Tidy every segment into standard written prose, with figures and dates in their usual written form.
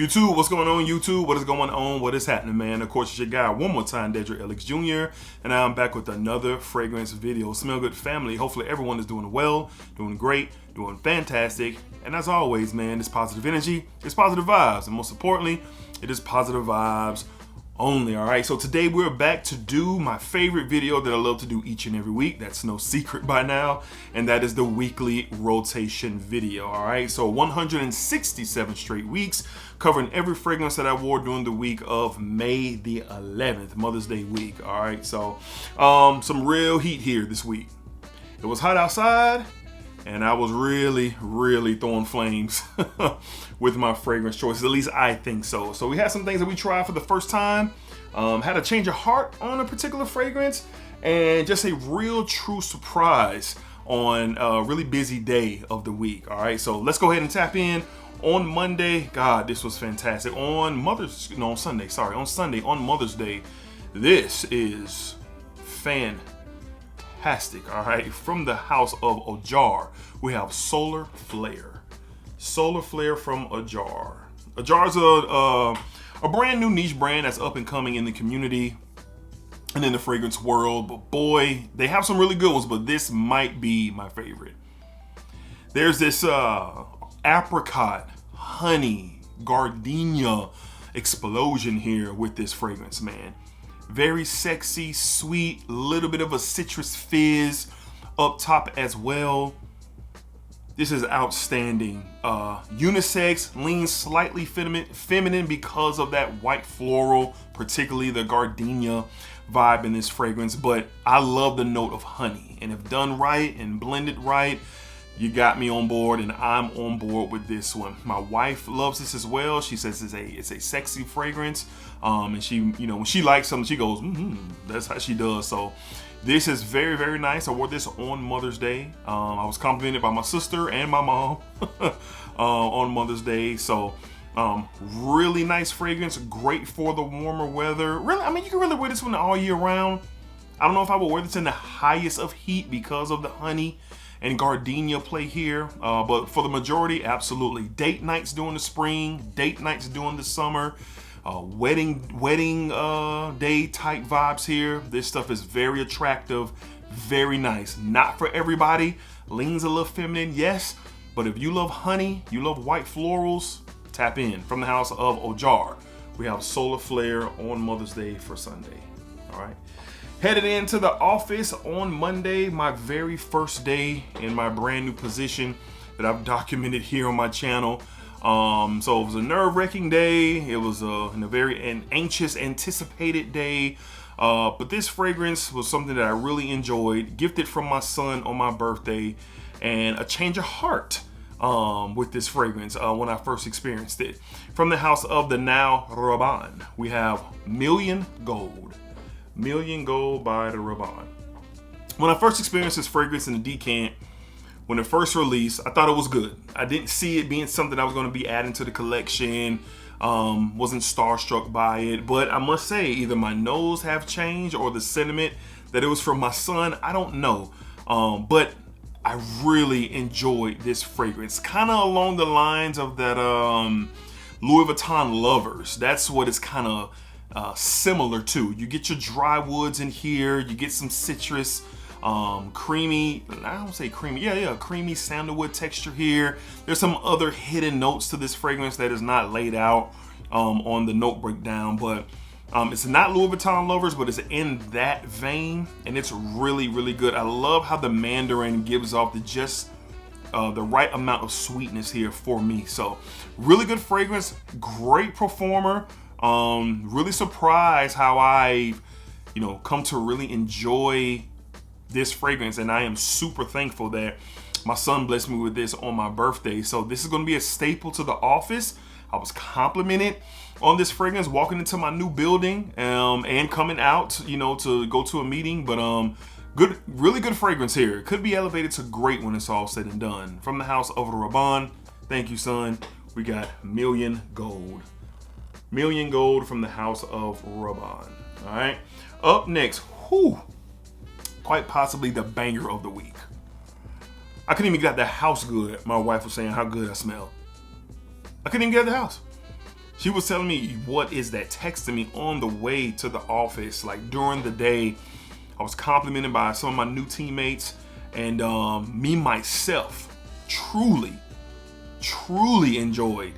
YouTube, what's going on, YouTube? What is going on? What is happening, man? Of course, it's your guy, one more time, DEDRICKHICKSJR, and I'm back with another fragrance video. Smell good, family. Hopefully, everyone is doing well, doing great, doing fantastic. And as always, man, it's positive energy, it's positive vibes, and most importantly, it is positive vibes only. All right, so today we're back to do my favorite video that I love to do each and every week. That's no secret by now, and that is the weekly rotation video. All right, so 167 straight weeks covering every fragrance that I wore during the week of May the 11th, Mother's Day week. All right, so some real heat here this week. It was hot outside, and I was really throwing flames with my fragrance choices. At least I think so. So we had some things that we tried for the first time, had a change of heart on a particular fragrance, and just a real true surprise on a really busy day of the week. All right, so let's go ahead and tap in. On Monday, God, this was fantastic. On Sunday, on Mother's Day, this is fantastic. All right, from the house of Ajar, we have Solar Flare. Solar Flare from Ajar. Ajar's a brand new niche brand that's up and coming in the community and in the fragrance world. But boy, they have some really good ones, but this might be my favorite. There's this apricot, honey, gardenia explosion here with this fragrance, man. Very sexy, sweet, little bit of a citrus fizz up top as well. This is outstanding. Unisex, leans slightly feminine because of that white floral, particularly the gardenia vibe in this fragrance, but I love the note of honey, and if done right and blended right, you got me on board, and I'm on board with this one. My wife loves this as well. She says it's a sexy fragrance, and she, when she likes something, she goes, that's how she does. So this is very nice. I wore this on Mother's Day. I was complimented by my sister and my mom on Mother's Day. So really nice fragrance, great for the warmer weather. Really, I mean, you can really wear this one all year round. I don't know if I would wear this in the highest of heat because of the honey and gardenia play here, but for the majority, absolutely. Date nights during the spring, date nights during the summer, wedding day type vibes here. This stuff is very attractive, very nice. Not for everybody, leans a little feminine, yes, but if you love honey, you love white florals, tap in. From the house of Ajar, we have Solar Flare on Mother's Day for Sunday. All right. Headed into the office on Monday, my very first day in my brand new position that I've documented here on my channel. So it was a nerve-wracking day. It was a very anxious, anticipated day. But this fragrance was something that I really enjoyed, gifted from my son on my birthday, and a change of heart with this fragrance when I first experienced it. From the house of the now Raban, we have Million Gold. Million Gold by the Raban. When I first experienced this fragrance in the Decant, when it first released, I thought it was good. I didn't see it being something I was going to be adding to the collection. Wasn't starstruck by it, but I must say, either my nose have changed or the sentiment that it was from my son, I don't know. But I really enjoyed this fragrance, kind of along the lines of that Louis Vuitton Lovers. That's what it's kind of similar to. You get your dry woods in here, you get some citrus, creamy, I don't say creamy, creamy sandalwood texture here. There's some other hidden notes to this fragrance that is not laid out on the note breakdown, but it's not Louis Vuitton Lovers, but it's in that vein, and it's really good. I love how the mandarin gives off the right amount of sweetness here for me. So really good fragrance, great performer. Really surprised how I, come to really enjoy this fragrance, and I am super thankful that my son blessed me with this on my birthday. So this is going to be a staple to the office. I was complimented on this fragrance walking into my new building, and coming out, to go to a meeting. But really good fragrance here. It could be elevated to great when it's all said and done. From the house of Raban, thank you, son. We got Million Gold. Million Gold from the house of Raban. All right. Up next, quite possibly the banger of the week. I couldn't even get out the house good. My wife was saying how good I smell. I couldn't even get out the house. She was telling me, what is that, texting me on the way to the office. Like during the day, I was complimented by some of my new teammates, and me myself truly enjoyed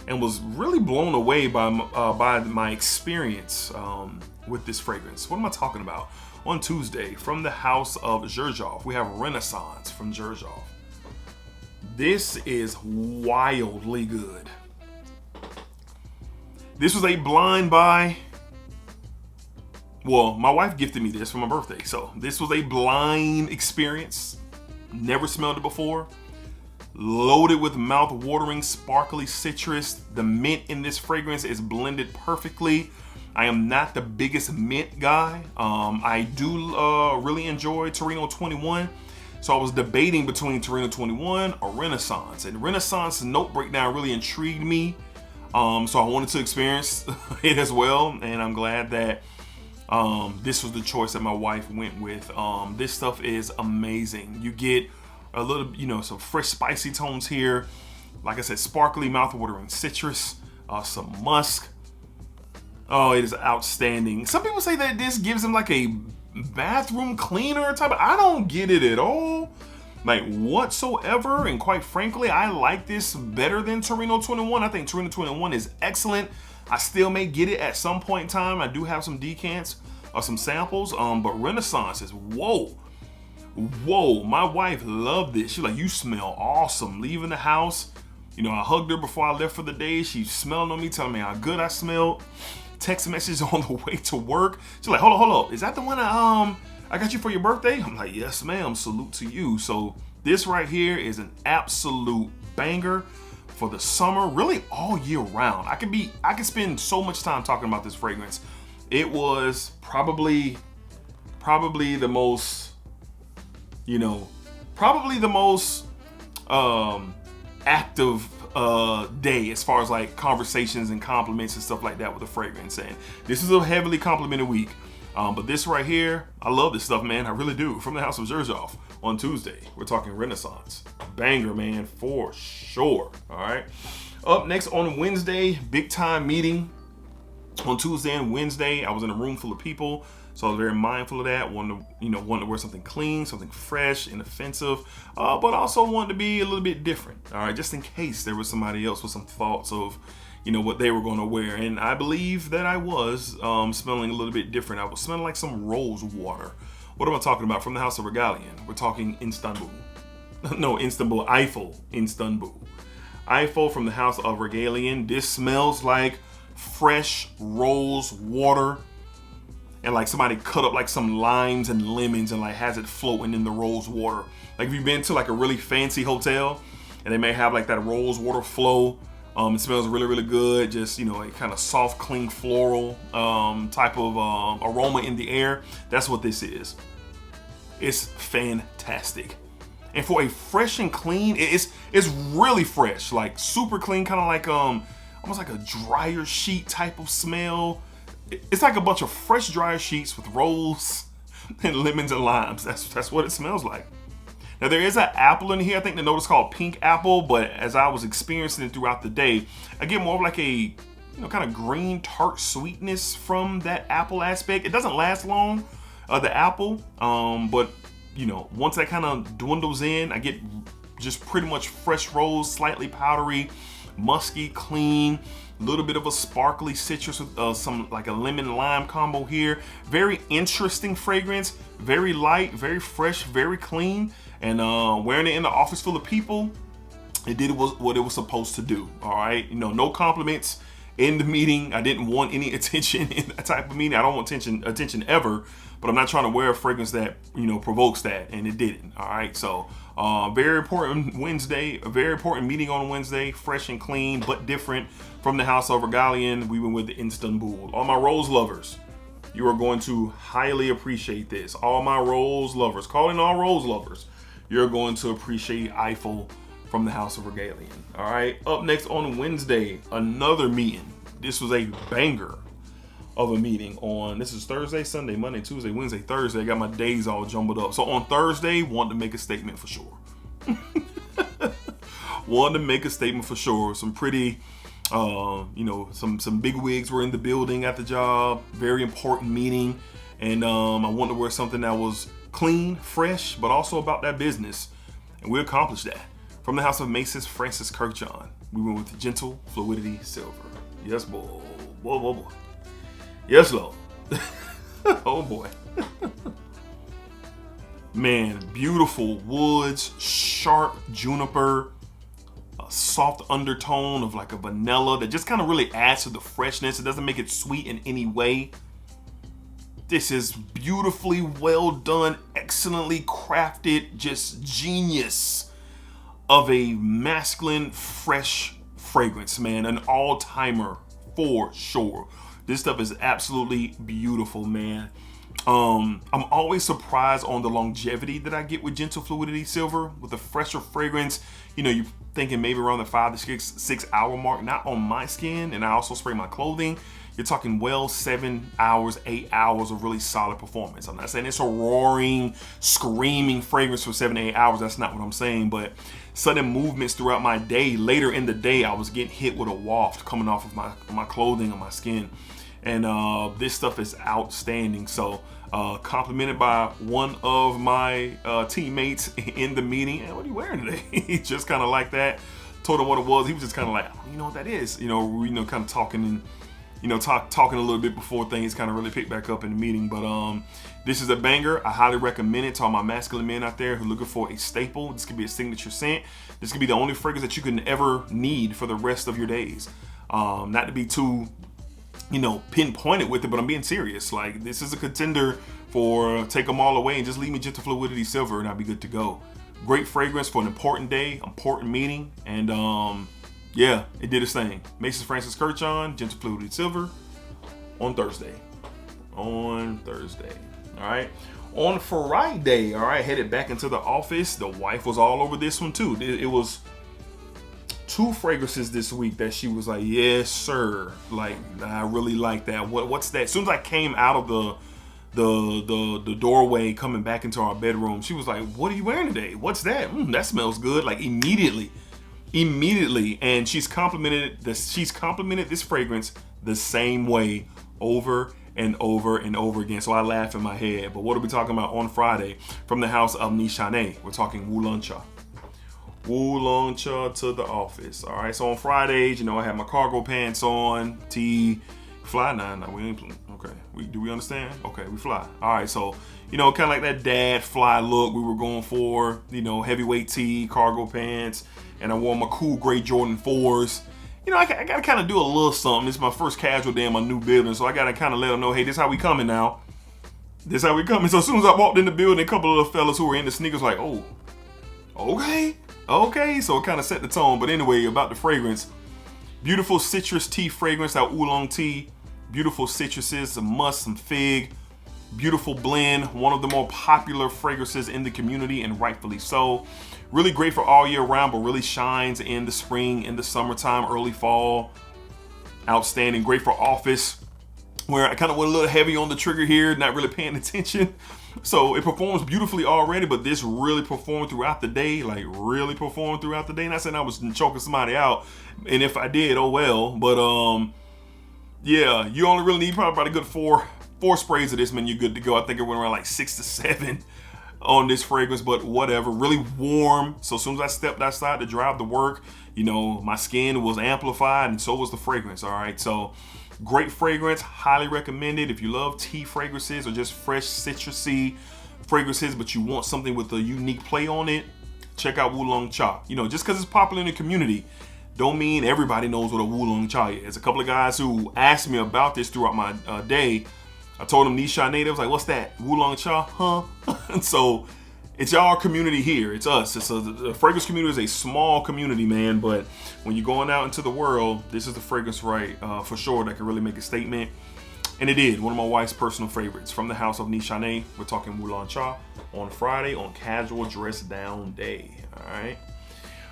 and was really blown away by my experience with this fragrance. What am I talking about? On Tuesday, from the house of Xerjoff, we have Renaissance from Xerjoff. This is wildly good. This was a blind buy. Well, my wife gifted me this for my birthday, so this was a blind experience. Never smelled it before. Loaded with mouth-watering, sparkly citrus. The mint in this fragrance is blended perfectly. I am not the biggest mint guy. I do really enjoy Torino 21. So I was debating between Torino 21 or Renaissance. And Renaissance note breakdown really intrigued me. So I wanted to experience it as well. And I'm glad that this was the choice that my wife went with. This stuff is amazing. You get a little, some fresh spicy tones here. Like I said, sparkly, mouth-watering citrus, some musk. Oh, it is outstanding. Some people say that this gives them like a bathroom cleaner type. I don't get it at all, like whatsoever. And quite frankly, I like this better than Torino 21. I think Torino 21 is excellent. I still may get it at some point in time. I do have some decants or some samples, but Renaissance is whoa. My wife loved this. She's like, you smell awesome. Leaving the house, I hugged her before I left for the day. She smelled on me, telling me how good I smelled. Text messages on the way to work. She's like, hold up. Is that the one I got you for your birthday? I'm like, yes, ma'am. Salute to you. So this right here is an absolute banger for the summer, really all year round. I could spend so much time talking about this fragrance. It was probably the most, active day as far as like conversations and compliments and stuff like that with the fragrance. And this is a heavily complimented week, but this right here, I love this stuff, man. I really do. From the house of Xerjoff on Tuesday, we're talking Renaissance. Banger, man, for sure. All right, up next on Wednesday, big time meeting. On Tuesday and Wednesday, I was in a room full of people, so I was very mindful of that. Wanted to wear something clean, something fresh, inoffensive, but also wanted to be a little bit different. All right, just in case there was somebody else with some thoughts of, what they were going to wear. And I believe that I was smelling a little bit different. I was smelling like some rose water. What am I talking about? From the house of Regalian, we're talking Istanbul. No, Istanbul, Eiffel, Istanbul. Eiffel from the house of Regalian. This smells like fresh rose water, and like somebody cut up like some limes and lemons and like has it floating in the rose water. Like if you've been to like a really fancy hotel and they may have like that rose water flow, it smells really, really good. Just, a kind of soft, clean floral type of aroma in the air. That's what this is. It's fantastic. And for a fresh and clean, it's really fresh, like super clean, kind of like almost like a dryer sheet type of smell. It's like a bunch of fresh dryer sheets with rose and lemons and limes. That's what it smells like. Now there is an apple in here. I think the note is called pink apple, but as I was experiencing it throughout the day, I get more of like a kind of green tart sweetness from that apple aspect. It doesn't last long, the apple, but once that kind of dwindles in, I get just pretty much fresh rose, slightly powdery, musky, clean, a little bit of a sparkly citrus with some like a lemon lime combo here. Very interesting fragrance, very light, very fresh, very clean. And wearing it in the office full of people, it did what it was supposed to do. All right, no compliments in the meeting. I didn't want any attention in that type of meeting. I don't want attention ever, but I'm not trying to wear a fragrance that provokes that, and it didn't. All right, so very important Wednesday, a very important meeting on Wednesday, fresh and clean but different, from the house of Regalian. We went with Istanbul. All my rose lovers, you are going to highly appreciate this. All my rose lovers, calling all rose lovers, you're going to appreciate Eiffel from the house of Regalian. All right, up next on Wednesday, another meeting. This was a banger of a meeting on, this is Thursday, Sunday, Monday, Tuesday, Wednesday, Thursday. I got my days all jumbled up. So on Thursday, wanted to make a statement for sure. Wanted to make a statement for sure. Some pretty You know, some big wigs were in the building at the job. Very important meeting, and I wanted to wear something that was clean, fresh, but also about that business, and we accomplished that. From the house of Macy's Francis Kirkjohn, we went with Gentle Fluidity Silver. Yes, boy. Boy. Yes, Lord. Oh, boy. Man, beautiful woods, sharp juniper, a soft undertone of like a vanilla that just kind of really adds to the freshness. It doesn't make it sweet in any way. This is beautifully well done, excellently crafted, just genius of a masculine, fresh fragrance, man. An all-timer for sure. This stuff is absolutely beautiful, man. I'm always surprised on the longevity that I get with Gentle Fluidity Silver. With a fresher fragrance, you know, you're thinking maybe around the 5 to 6 hour mark, not on my skin, and I also spray my clothing. You're talking well 7 hours, 8 hours of really solid performance. I'm not saying it's a roaring, screaming fragrance for 7 to 8 hours. That's not what I'm saying, but sudden movements throughout my day. Later in the day, I was getting hit with a waft coming off of my clothing and my skin. And this stuff is outstanding. So complimented by one of my teammates in the meeting. Hey, what are you wearing today? He just kind of like that. Told him what it was. He was just kind of like, oh, you know what that is? You know, kind of talking and, you know, talking a little bit before things kind of really pick back up in the meeting. But this is a banger. I highly recommend it to all my masculine men out there who are looking for a staple. This could be a signature scent. This could be the only fragrance that you can ever need for the rest of your days. Not to be too, you know, pinpointed with it, but I'm being serious. Like, this is a contender for take them all away and just leave me Gentle Fluidity Silver and I'll be good to go. Great fragrance for an important day, important meeting, and yeah, it did its thing. Macy's Francis Kirkjohn, Gentle Fluidity Silver on Thursday. All right. On Friday, all right, headed back into the office. The wife was all over this one too. It was 2 fragrances this week that she was like, yes, sir. Like, I really like that. What's that? As soon as I came out of the doorway coming back into our bedroom, she was like, what are you wearing today? What's that? That smells good. Like immediately. And she's complimented this fragrance the same way over and over and over again. So I laugh in my head. But what are we talking about on Friday? From the house of Nishane, we're talking Wulong Cha. Wulong Cha to the office. All right, so on Fridays, you know, I have my cargo pants on, tee, fly. Nah, we ain't. Okay, do we understand? Okay, we fly. All right, so, you know, kind of like that dad fly look we were going for. You know, heavyweight tee, cargo pants, and I wore my cool gray Jordan 4s. You know, I gotta kind of do a little something. It's my first casual day in my new building, so I gotta kind of let them know, hey, this how we coming now. This how we coming. So as soon as I walked in the building, a couple of the fellas who were in the sneakers like, oh, okay, so it kind of set the tone. But anyway, about the fragrance, beautiful citrus tea fragrance, that oolong tea, beautiful citruses, some musk, some fig, beautiful blend, one of the more popular fragrances in the community, and rightfully so. Really great for all year round, but really shines in the spring, in the summertime, early fall. Outstanding, great for office, where I kind of went a little heavy on the trigger here, not really paying attention. So it performs beautifully already, but this really performed throughout the day, like really performed throughout the day. Not saying I was choking somebody out, and if I did, oh well. But yeah, you only really need probably about a good four sprays of this, man. You're good to go. I think it went around like 6 to 7 on this fragrance, but whatever. Really warm. So as soon as I stepped outside to drive to work, you know, my skin was amplified, and so was the fragrance. All right, so. Great fragrance, highly recommended if you love tea fragrances or just fresh citrusy fragrances, but you want something with a unique play on it. Check out Wulong Cha. You know, just because it's popular in the community, don't mean everybody knows what a Wulong Cha is. A couple of guys who asked me about this throughout my day, I told them Nishane. They was like, "What's that? Wulong Cha, huh?" And so it's our community here. It's us. The fragrance community is a small community, man. But when you're going out into the world, this is the fragrance, right, for sure, that can really make a statement. And it did. One of my wife's personal favorites. From the house of Nishane, we're talking Wulong Cha on Friday on Casual Dress Down Day.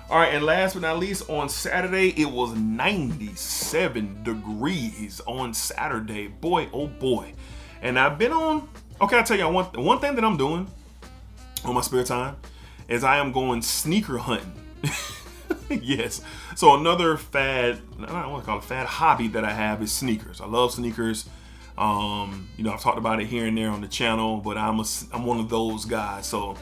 All right, and last but not least, on Saturday, it was 97 degrees on Saturday. Boy, oh boy. And I've been on, okay, I'll tell you one thing that I'm doing on my spare time is I am going sneaker hunting. Yes. So another fad, I don't want to call it fad, hobby that I have is sneakers. I love sneakers. You know, I've talked about it here and there on the channel, but I'm one of those guys. So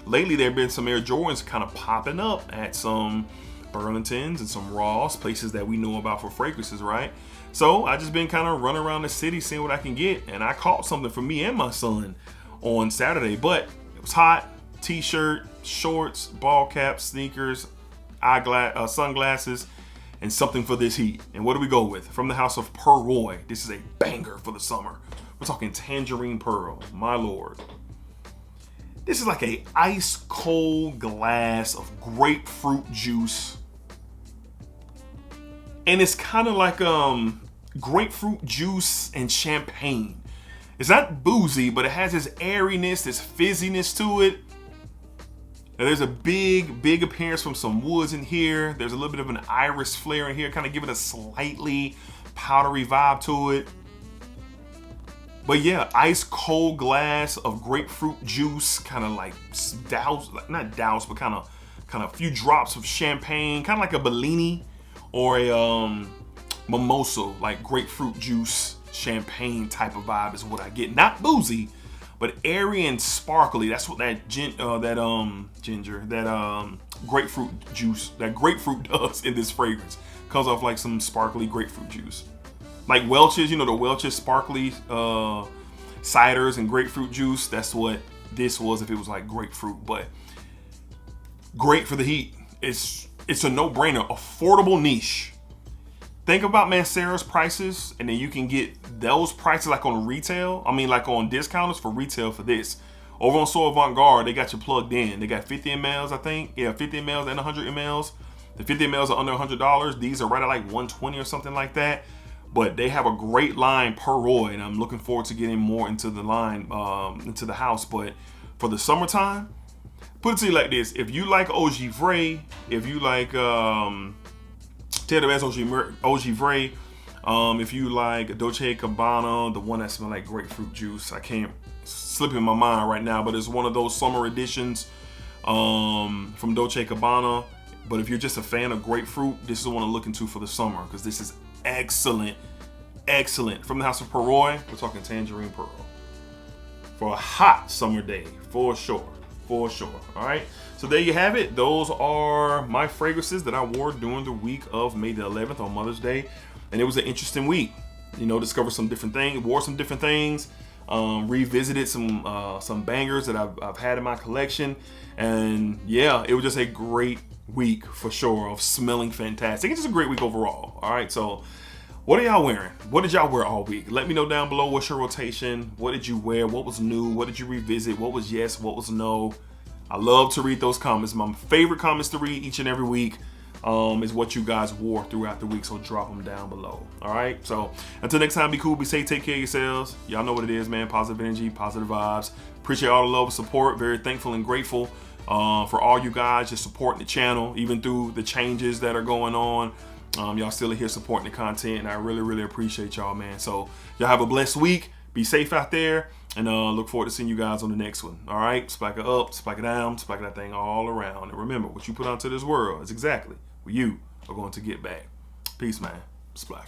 lately there have been some Air Jordans kind of popping up at some Burlingtons and some Ross, places that we know about for fragrances, right? So I just been kind of running around the city seeing what I can get, and I caught something for me and my son on Saturday. But it was hot. T-shirt, shorts, ball caps, sneakers, sunglasses, and something for this heat. And what do we go with? From the house of Pearl. This is a banger for the summer. We're talking Tangerine Pearl, my lord. This is like a ice cold glass of grapefruit juice. And it's kind of like grapefruit juice and champagne. It's not boozy, but it has this airiness, this fizziness to it. Now, there's a big appearance from some woods in here. There's a little bit of an iris flare in here, kind of giving a slightly powdery vibe to it. But yeah, ice cold glass of grapefruit juice, kind of like doused, not doused, but kind of a few drops of champagne, kind of like a Bellini or a mimosa, like grapefruit juice, champagne type of vibe is what I get. Not boozy, but airy and sparkly. That's what that grapefruit juice, that grapefruit does in this fragrance. Comes off like some sparkly grapefruit juice. Like Welch's, you know, the Welch's sparkly ciders and grapefruit juice. That's what this was if it was like grapefruit, but great for the heat. It's a no-brainer, affordable niche. Think about Mancera's prices, and then you can get those prices like on retail. I mean, like on discounters for retail for this. Over on So Avant-Garde, they got you plugged in. They got 50 mLs, I think. Yeah, 50 mLs and 100 mLs. The 50 mLs are under $100. These are right at like $120 or something like that. But they have a great line per Roy, and I'm looking forward to getting more into the line, into the house. But for the summertime, put it to you like this: if you like Ogivray, if you like Ogivray, if you like Dolce & Gabbana, the one that smells like grapefruit juice, I can't slip in my mind right now, but it's one of those summer editions from Dolce & Gabbana. But if you're just a fan of grapefruit, this is the one to look into for the summer, because this is excellent. From the house of Pearl, we're talking Tangerine Pearl for a hot summer day, for sure. All right, so there you have it. Those are my fragrances that I wore during the week of May the 11th on Mother's Day, and it was an interesting week. You know, discovered some different things, wore some different things, revisited some bangers that I've had in my collection, and yeah, it was just a great week for sure of smelling fantastic. It's just a great week overall. All right, so what are y'all wearing? What did y'all wear all week? Let me know down below. What's your rotation? What did you wear? What was new? What did you revisit? What was yes? What was no? I love to read those comments. My favorite comments to read each and every week is what you guys wore throughout the week, so drop them down below. All right, so until next time, be cool, be safe, take care of yourselves. Y'all know what it is, man. Positive energy, positive vibes. Appreciate all the love and support. Very thankful and grateful for all you guys just supporting the channel, even through the changes that are going on. Y'all still are here supporting the content, and I really appreciate y'all, man. So y'all have a blessed week. Be safe out there, and look forward to seeing you guys on the next one. All right, spike it up, spike it down, spike that thing all around. And remember, what you put onto this world is exactly what you are going to get back. Peace, man. Splacker.